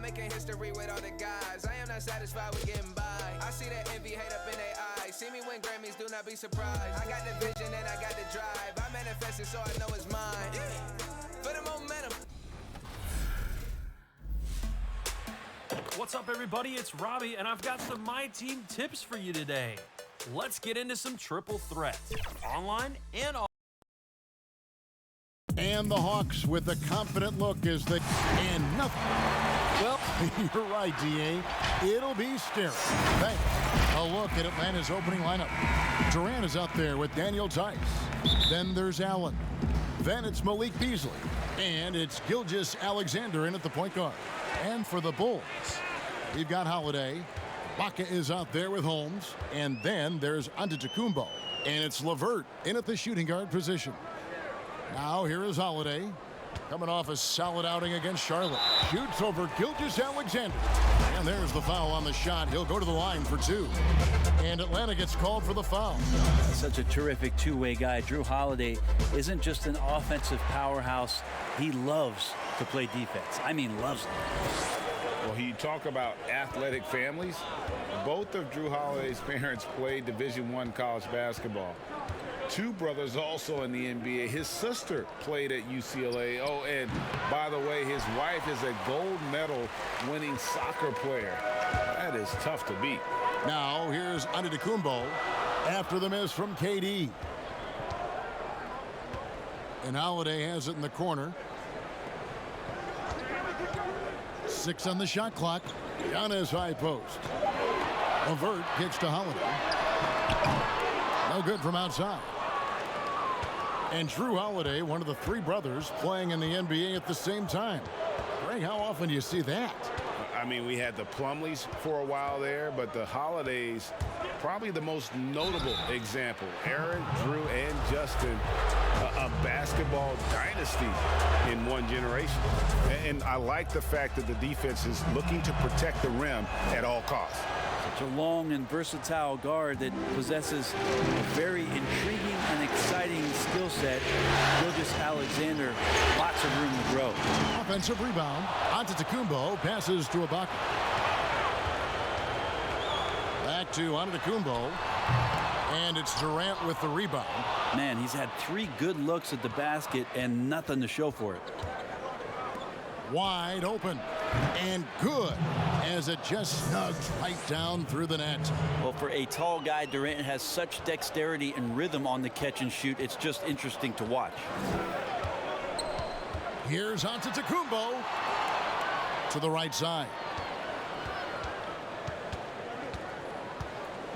making history with all the guys. I am not satisfied with getting by. I see that envy, hate up in their eyes. See me win Grammys, do not be surprised. I got the vision and I got the drive. I manifest it so I know it's mine. For the momentum. What's up, everybody? It's Robbie, and I've got some My Team tips for you today. Let's get into some triple threat, online and off. And the Hawks with a confident look as they and nothing. Well, you're right, D.A. It'll be scary. Hey, a look at Atlanta's opening lineup. Durant is out there with Daniel Tice. Then there's Allen. Then it's Malik Beasley. And it's Gilgeous-Alexander in at the point guard. And for the Bulls, we've got Holiday. Baca is out there with Holmes. And then there's Antetokounmpo. And it's LeVert in at the shooting guard position. Now here is Holiday. Coming off a solid outing against Charlotte. Shoots over Gilgeous-Alexander. And there's the foul on the shot. He'll go to the line for two. And Atlanta gets called for the foul. Such a terrific two-way guy. Drew Holiday isn't just an offensive powerhouse. He loves to play defense. I mean, loves it. Well, you talk about athletic families. Both of Drew Holiday's parents played Division I college basketball. Two brothers also in the NBA. His sister played at UCLA. Oh, and by the way, his wife is a gold medal winning soccer player. That is tough to beat. Now here's Antetokounmpo after the miss from KD. And Holiday has it in the corner. 6 on the shot clock. Giannis high post. LeVert kicks to Holiday. No good from outside. And Drew Holiday, one of the three brothers playing in the NBA at the same time. Greg, how often do you see that? I mean, we had the Plumleys for a while there, but the Holidays, probably the most notable example. Aaron, Drew, and Justin, a basketball dynasty in one generation. And I like the fact that the defense is looking to protect the rim at all costs. Such a long and versatile guard that possesses a very intriguing and exciting skill set. Gilgeous-Alexander, lots of room to grow. Offensive rebound. Antetokounmpo passes to Ibaka. Back to Antetokounmpo. And it's Durant with the rebound. Man, he's had 3 good looks at the basket and nothing to show for it. Wide open. And good as it just snugs right down through the net. Well, for a tall guy, Durant has such dexterity and rhythm on the catch and shoot. It's just interesting to watch. Here's Antetokounmpo to the right side.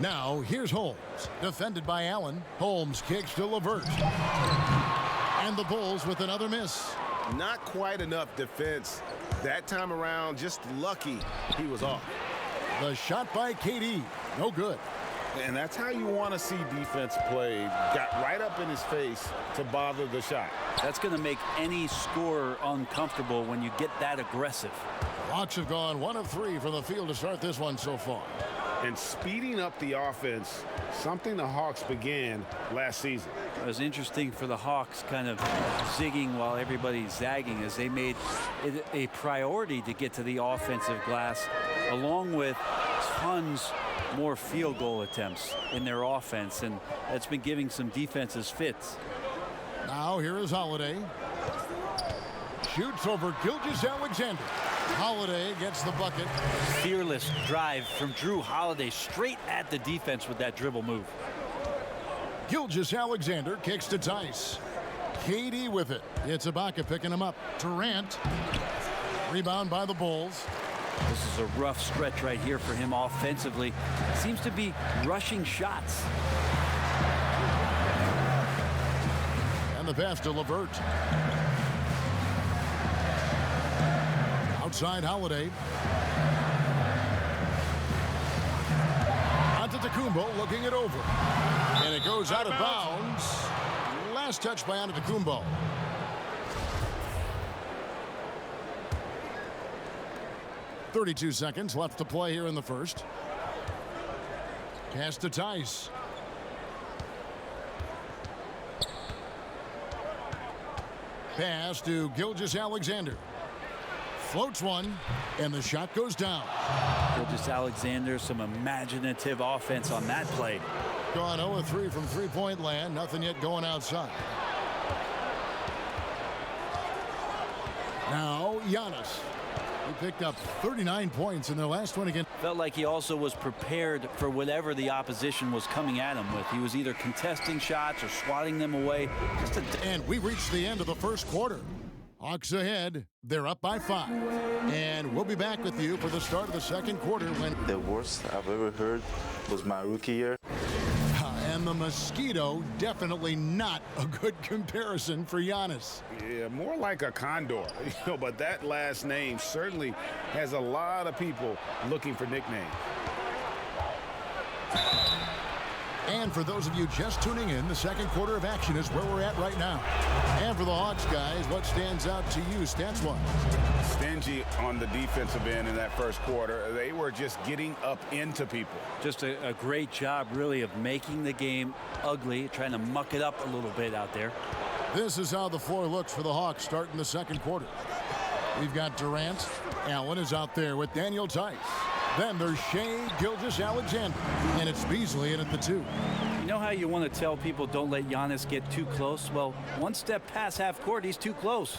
Now here's Holmes, defended by Allen. Holmes kicks to LeVert. And the Bulls with another miss. Not quite enough defense that time around. Just lucky he was off. The shot by KD, no good. And that's how you want to see defense play. Got right up in his face to bother the shot. That's going to make any scorer uncomfortable when you get that aggressive. Hawks have gone 1 of 3 from the field to start this one so far. And speeding up the offense, something the Hawks began last season. It was interesting for the Hawks kind of zigging while everybody's zagging as they made it a priority to get to the offensive glass, along with tons more field goal attempts in their offense, and that's been giving some defenses fits. Now here is Holiday. Shoots over Gilgeous-Alexander. Holiday gets the bucket. Fearless drive from Drew Holiday straight at the defense with that dribble move. Gilgeous-Alexander kicks to Tice. KD with it. It's Ibaka picking him up. Durant. Rebound by the Bulls. This is a rough stretch right here for him offensively. Seems to be rushing shots. And the pass to LeVert. Outside Holiday. Antetokounmpo looking it over. And it goes out of bounds. Last touch by Antetokounmpo. .32 seconds left to play here in the first. Pass to Tice. Pass to Gilgeous-Alexander. floats one, and the shot goes down. Gilgeous-Alexander, some imaginative offense on that play. Gone 0 of 3 from three-point land. Nothing yet going outside. Now, Giannis. He picked up 39 points in their last one again. Felt like he also was prepared for whatever the opposition was coming at him with. He was either contesting shots or swatting them away. And we reached the end of the first quarter. Hawks ahead. They're up by 5. And we'll be back with you for the start of the second quarter when the worst I've ever heard was my rookie year. And the mosquito, definitely not a good comparison for Giannis. Yeah, more like a condor, but that last name certainly has a lot of people looking for nicknames. And for those of you just tuning in, the second quarter of action is where we're at right now. And for the Hawks, guys, what stands out to you stats-wise? Stingy on the defensive end in that first quarter. They were just getting up into people. Just a great job, really, of making the game ugly, trying to muck it up a little bit out there. This is how the floor looks for the Hawks starting the second quarter. We've got Durant. Allen is out there with Daniel Tice. Then there's Shai Gilgeous-Alexander, and it's Beasley in at the 2. You know how you want to tell people don't let Giannis get too close? Well, one step past half court, he's too close.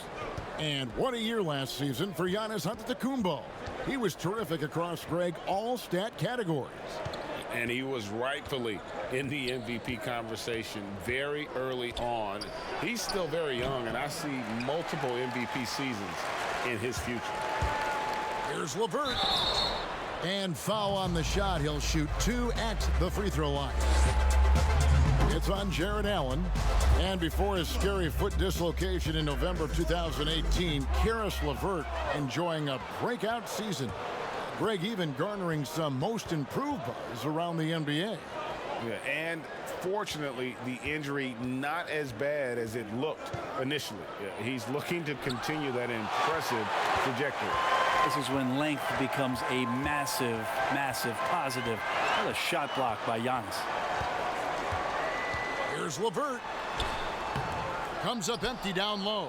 And what a year last season for Giannis Antetokounmpo. He was terrific across, Greg, all stat categories. And he was rightfully in the MVP conversation very early on. He's still very young, and I see multiple MVP seasons in his future. Here's LeVert. And foul on the shot. He'll shoot 2 at the free throw line. It's on Jared Allen. And before his scary foot dislocation in November of 2018, Caris LeVert enjoying a breakout season. Greg even garnering some most improved buzz around the NBA. Yeah, and fortunately, the injury not as bad as it looked initially. Yeah, he's looking to continue that impressive trajectory. This is when length becomes a massive, massive positive. What a shot block by Giannis. Here's LeVert. Comes up empty down low.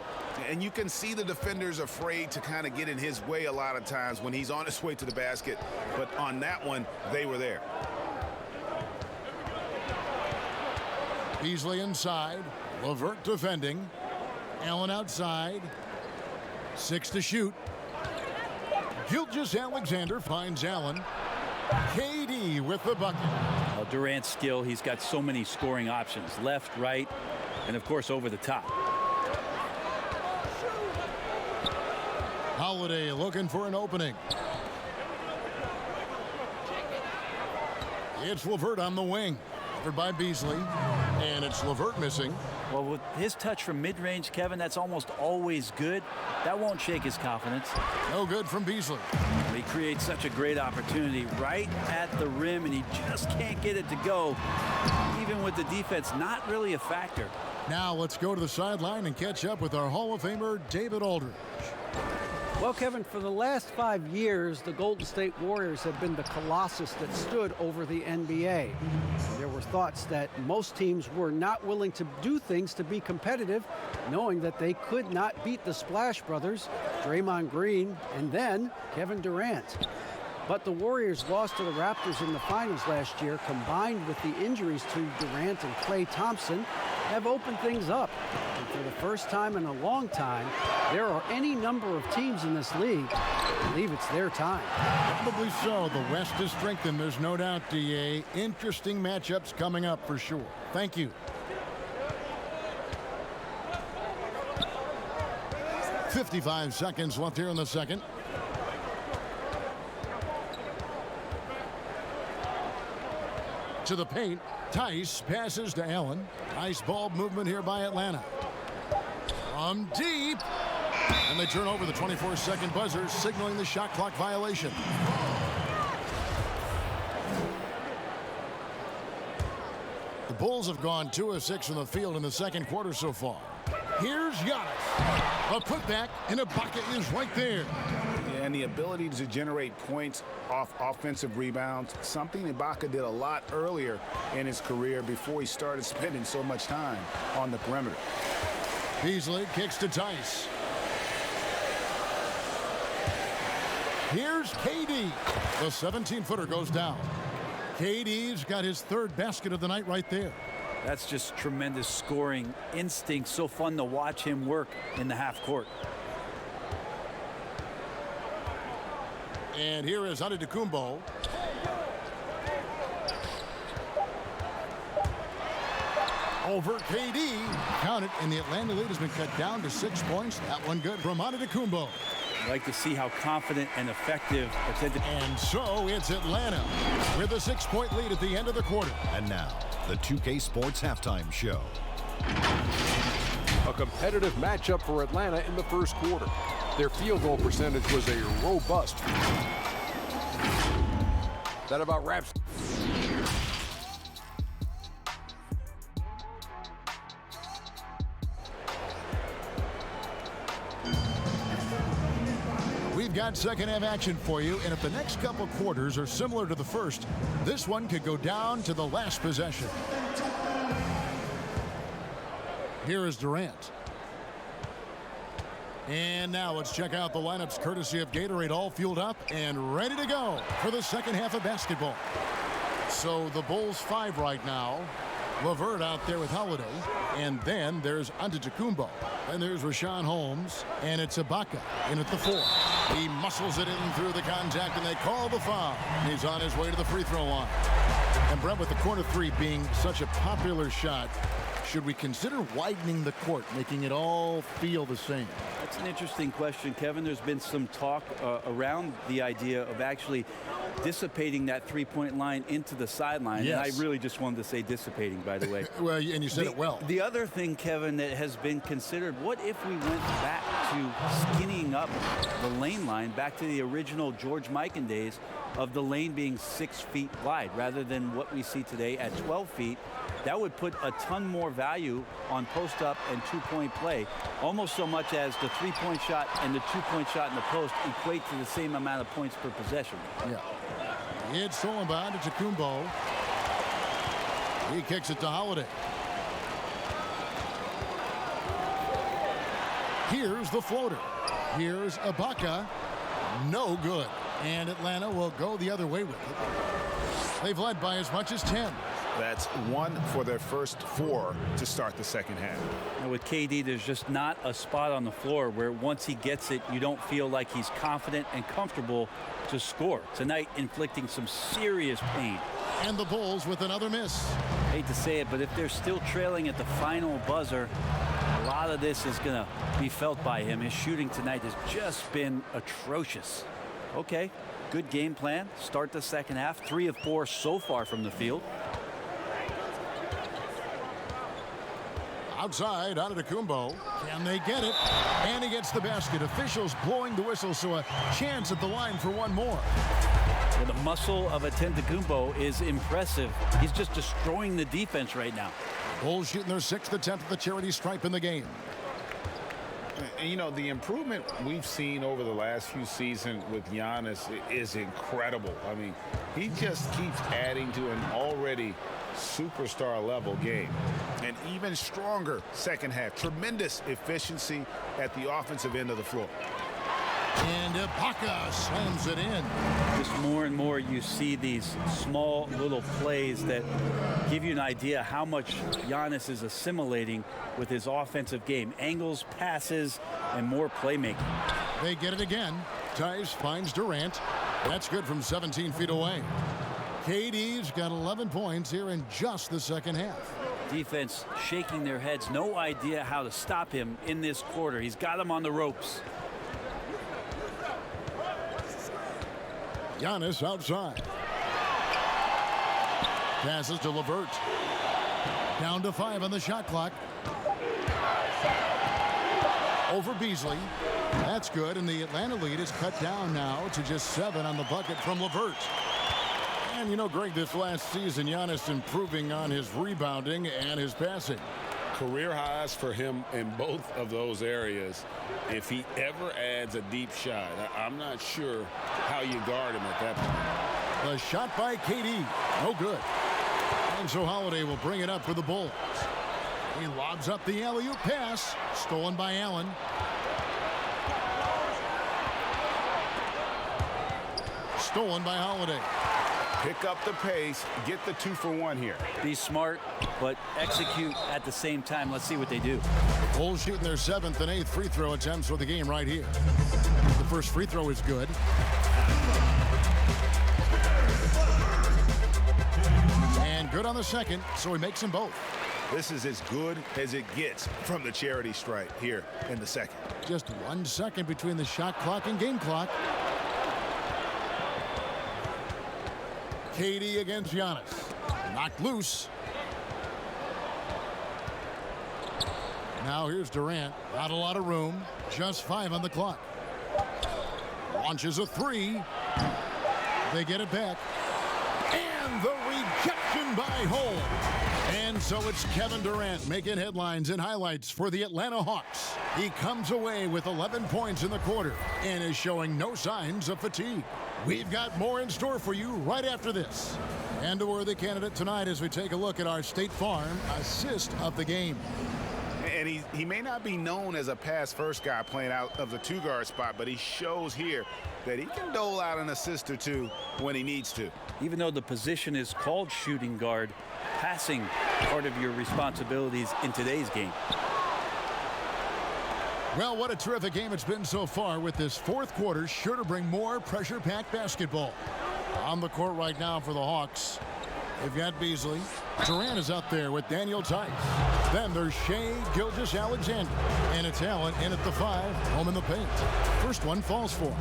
And you can see the defenders afraid to kind of get in his way a lot of times when he's on his way to the basket. But on that one, they were there. Beasley inside. LeVert defending. Allen outside. 6 to shoot. Gilgeous-Alexander finds Allen. KD with the bucket. Durant's skill, he's got so many scoring options. Left, right, and of course over the top. Holiday looking for an opening. It's LeVert on the wing. Covered by Beasley. And it's LeVert missing. Well, with his touch from mid-range, Kevin, that's almost always good. That won't shake his confidence. No good from Beasley. He creates such a great opportunity right at the rim, and he just can't get it to go. Even with the defense, not really a factor. Now let's go to the sideline and catch up with our Hall of Famer, David Aldridge. Well, Kevin, for the last 5 years, the Golden State Warriors have been the colossus that stood over the NBA. There were thoughts that most teams were not willing to do things to be competitive, knowing that they could not beat the Splash Brothers, Draymond Green, and then Kevin Durant. But the Warriors lost to the Raptors in the finals last year, combined with the injuries to Durant and Klay Thompson, have opened things up. And for the first time in a long time, there are any number of teams in this league that believe it's their time. Probably so. The West is strengthened, there's no doubt, DA. Interesting matchups coming up for sure. Thank you. .55 seconds left here in the second. To the paint. Tice passes to Allen. Nice ball movement here by Atlanta. From deep. And they turn over the 24-second buzzer, signaling the shot clock violation. The Bulls have gone 2 of 6 from the field in the second quarter so far. Here's Giannis. A putback, and Ibaka is right there. And the ability to generate points off offensive rebounds, something Ibaka did a lot earlier in his career before he started spending so much time on the perimeter. Beasley kicks to Tice. Here's KD. The 17-footer goes down. KD's got his third basket of the night right there. That's just tremendous scoring instinct. So fun to watch him work in the half court. And here is Antetokounmpo. Over KD. Count it, and the Atlanta lead has been cut down to 6 points. That one good from Antetokounmpo. I like to see how confident and effective. And so it's Atlanta with a 6-point lead at the end of the quarter. And now, the 2K Sports Halftime Show. A competitive matchup for Atlanta in the first quarter. Their field goal percentage was a robust. That about wraps. We've got second half action for you, and if the next couple quarters are similar to the first, this one could go down to the last possession. Here is Durant. And now let's check out the lineups courtesy of Gatorade, all fueled up and ready to go for the second half of basketball. So the Bulls 5 right now. LeVert out there with Holiday. And then there's Antetokounmpo. And there's Rashawn Holmes. And it's Ibaka in at the 4. He muscles it in through the contact, and they call the foul. He's on his way to the free throw line. And Brent, with the corner three being such a popular shot, should we consider widening the court, making it all feel the same? That's an interesting question, Kevin. There's been some talk around the idea of actually dissipating that three-point line into the sideline. Yes. And I really just wanted to say dissipating, by the way. Well, and you said it well. The other thing, Kevin, that has been considered, what if we went back to skinnying up the lane line, back to the original George Mikan days of the lane being 6 feet wide rather than what we see today at 12 feet. That would put a ton more value on post-up and two-point play, almost so much as the three-point shot and the two-point shot in the post equate to the same amount of points per possession. Yeah. It's stolen by Antetokounmpo. He kicks it to Holiday. Here's the floater. Here's Ibaka. No good. And Atlanta will go the other way with it. They've led by as much as 10. That's 1 for their first 4 to start the second half. And with KD, there's just not a spot on the floor where once he gets it, you don't feel like he's confident and comfortable to score. Tonight, inflicting some serious pain. And the Bulls with another miss. Hate to say it, but if they're still trailing at the final buzzer, a lot of this is going to be felt by him. His shooting tonight has just been atrocious. Okay, good game plan. Start the second half. 3 of 4 so far from the field. Outside, Antetokounmpo. Can they get it? And he gets the basket. Officials blowing the whistle, so a chance at the line for one more. Well, the muscle of Antetokounmpo is impressive. He's just destroying the defense right now. Bulls shooting their 6th attempt at the charity stripe in the game. And, you know, the improvement we've seen over the last few seasons with Giannis is incredible. I mean, he just keeps adding to an already superstar level game. An even stronger second half. Tremendous efficiency at the offensive end of the floor. And Ibaka slams it in. Just more and more you see these small little plays that give you an idea how much Giannis is assimilating with his offensive game. Angles, passes, and more playmaking. They get it again. Tice finds Durant. That's good from 17 feet away. KD's got 11 points here in just the second half. Defense shaking their heads. No idea how to stop him in this quarter. He's got him on the ropes. Giannis outside. Passes to LeVert. Down to 5 on the shot clock. Over Beasley. That's good, and the Atlanta lead is cut down now to just 7 on the bucket from LeVert. And you know, Greg, this last season, Giannis improving on his rebounding and his passing. Career highs for him in both of those areas. If he ever adds a deep shot, I'm not sure how you guard him at that point. The shot by KD. No good. And so Holiday will bring it up for the Bulls. He lobs up the alley-oop pass. Stolen by Allen. stolen by Holiday. Pick up the pace, get the 2-for-1 here. Be smart, but execute at the same time. Let's see what they do. Bulls shooting their 7th and 8th free throw attempts for the game right here. The first free throw is good. And good on the second, so he makes them both. This is as good as it gets from the charity stripe here in the second. Just 1 second between the shot clock and game clock. KD against Giannis. Knocked loose. Now here's Durant. Not a lot of room. Just 5 on the clock. Launches a 3. They get it back. And the rejection by Holmes. And so it's Kevin Durant making headlines and highlights for the Atlanta Hawks. He comes away with 11 points in the quarter and is showing no signs of fatigue. We've got more in store for you right after this. And a worthy candidate tonight as we take a look at our State Farm assist of the game. And he may not be known as a pass-first guy playing out of the 2-guard spot, but he shows here that he can dole out an assist or two when he needs to. Even though the position is called shooting guard, passing part of your responsibilities in today's game. Well, what a terrific game it's been so far, with this fourth quarter sure to bring more pressure-packed basketball. On the court right now for the Hawks, they've got Beasley. Durant is out there with Daniel Tice. Then there's Shai Gilgeous-Alexander. And it's Allen in at the 5, home in the paint. First one falls for him.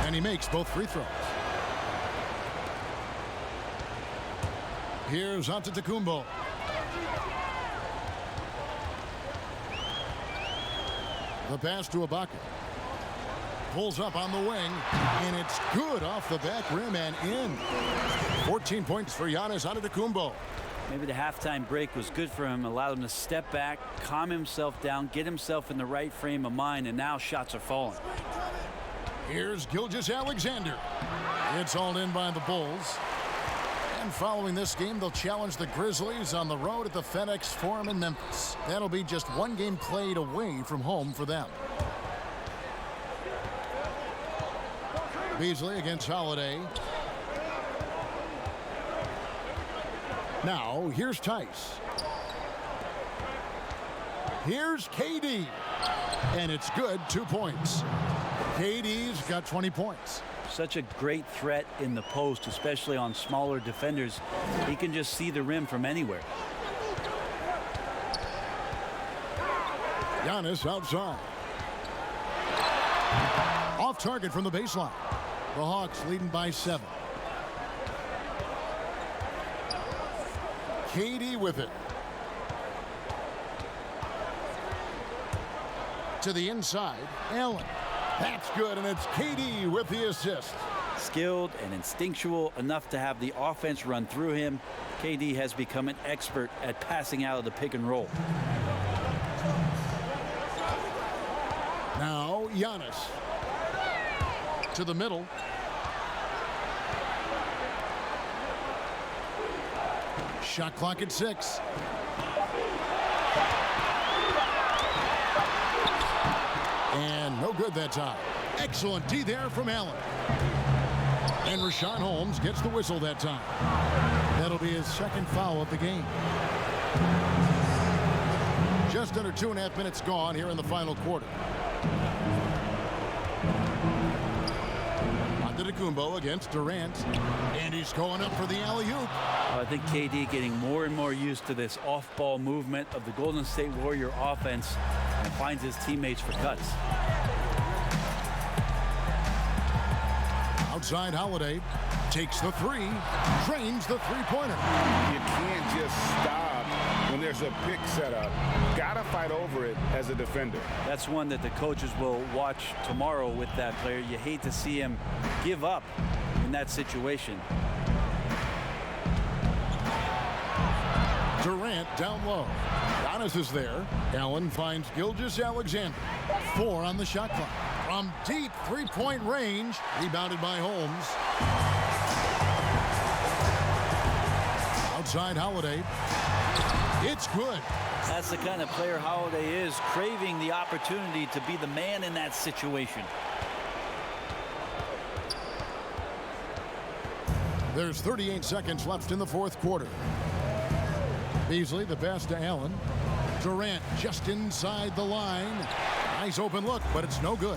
And he makes both free throws. Here's Antetokounmpo. The pass to Ibaka. Pulls up on the wing, and it's good off the back rim and in. 14 points for Giannis Antetokounmpo. Maybe the halftime break was good for him, allowed him to step back, calm himself down, get himself in the right frame of mind, and now shots are falling. Here's Gilgeous-Alexander. It's hauled in by the Bulls. And following this game, they'll challenge the Grizzlies on the road at the FedEx Forum in Memphis. That'll be just one game played away from home for them. Beasley against Holiday. Now, here's Tice. Here's KD. And it's good, 2 points. KD's got 20 points. Such a great threat in the post, especially on smaller defenders. He can just see the rim from anywhere. Giannis outside. Off target from the baseline. The Hawks leading by 7. KD with it. To the inside, Allen. That's good, and it's KD with the assist. Skilled and instinctual enough to have the offense run through him. KD has become an expert at passing out of the pick and roll. Now Giannis. To the middle. Shot clock at 6. And no good that time. Excellent D there from Allen. And Rashawn Holmes gets the whistle that time. That'll be his second foul of the game. Just under 2.5 minutes gone here in the final quarter. Antetokounmpo against Durant. And he's going up for the alley-oop. I think KD getting more and more used to this off-ball movement of the Golden State Warrior offense and finds his teammates for cuts. Outside Holiday takes the 3, drains the three-pointer. You can't just stop when there's a pick set up. Gotta fight over it as a defender. That's one that the coaches will watch tomorrow with that player. You hate to see him give up in that situation. Durant down low. Giannis is there. Allen finds Gilgeous-Alexander. 4 on the shot clock. From deep three-point range. Rebounded by Holmes. Outside Holiday. It's good. That's the kind of player Holiday is, craving the opportunity to be the man in that situation. There's 38 seconds left in the fourth quarter. Beasley, the pass to Allen. Durant just inside the line. Nice open look, but it's no good.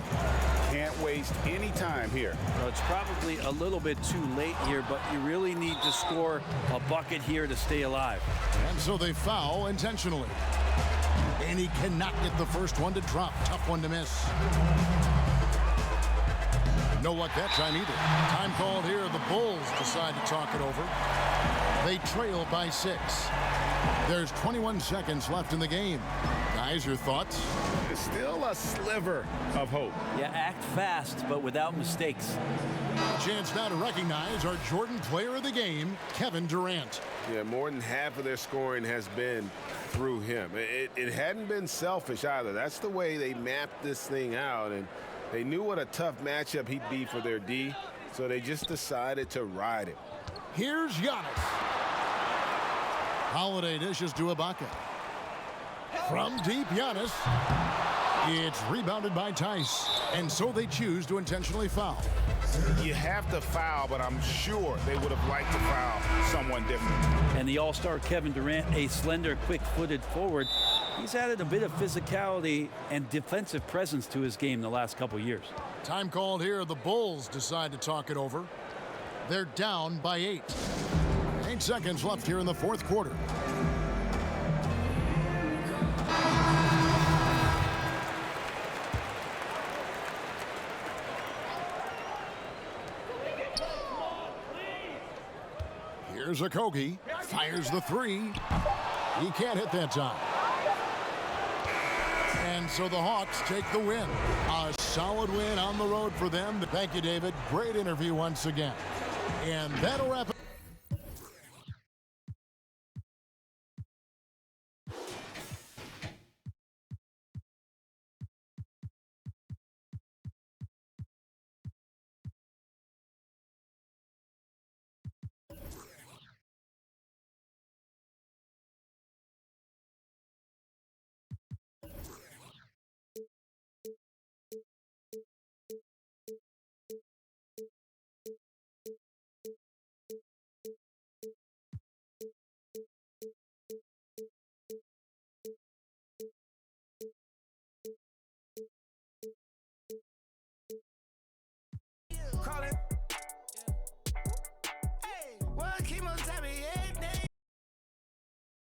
Can't waste any time here. Well, it's probably a little bit too late here, but you really need to score a bucket here to stay alive. And so they foul intentionally. And he cannot get the first one to drop. Tough one to miss. No luck that time either. Time called here. The Bulls decide to talk it over. They trail by 6. There's 21 seconds left in the game. Guys, your thoughts? There's still a sliver of hope. Yeah, act fast, but without mistakes. Chance now to recognize our Jordan player of the game, Kevin Durant. Yeah, more than half of their scoring has been through him. It hadn't been selfish either. That's the way they mapped this thing out, and they knew what a tough matchup he'd be for their D, so they just decided to ride it. Here's Giannis. Holiday dishes to Ibaka. From deep, Giannis. It's rebounded by Tice, and so they choose to intentionally foul. You have to foul, but I'm sure they would have liked to foul someone different. And the all-star Kevin Durant, a slender, quick-footed forward, he's added a bit of physicality and defensive presence to his game the last couple years. Time called here. The Bulls decide to talk it over. They're down by 8. 8 seconds left here in the fourth quarter. Here's Okogie. Fires the 3. He can't hit that time. And so the Hawks take the win. A solid win on the road for them. Thank you, David. Great interview once again. And that'll wrap it.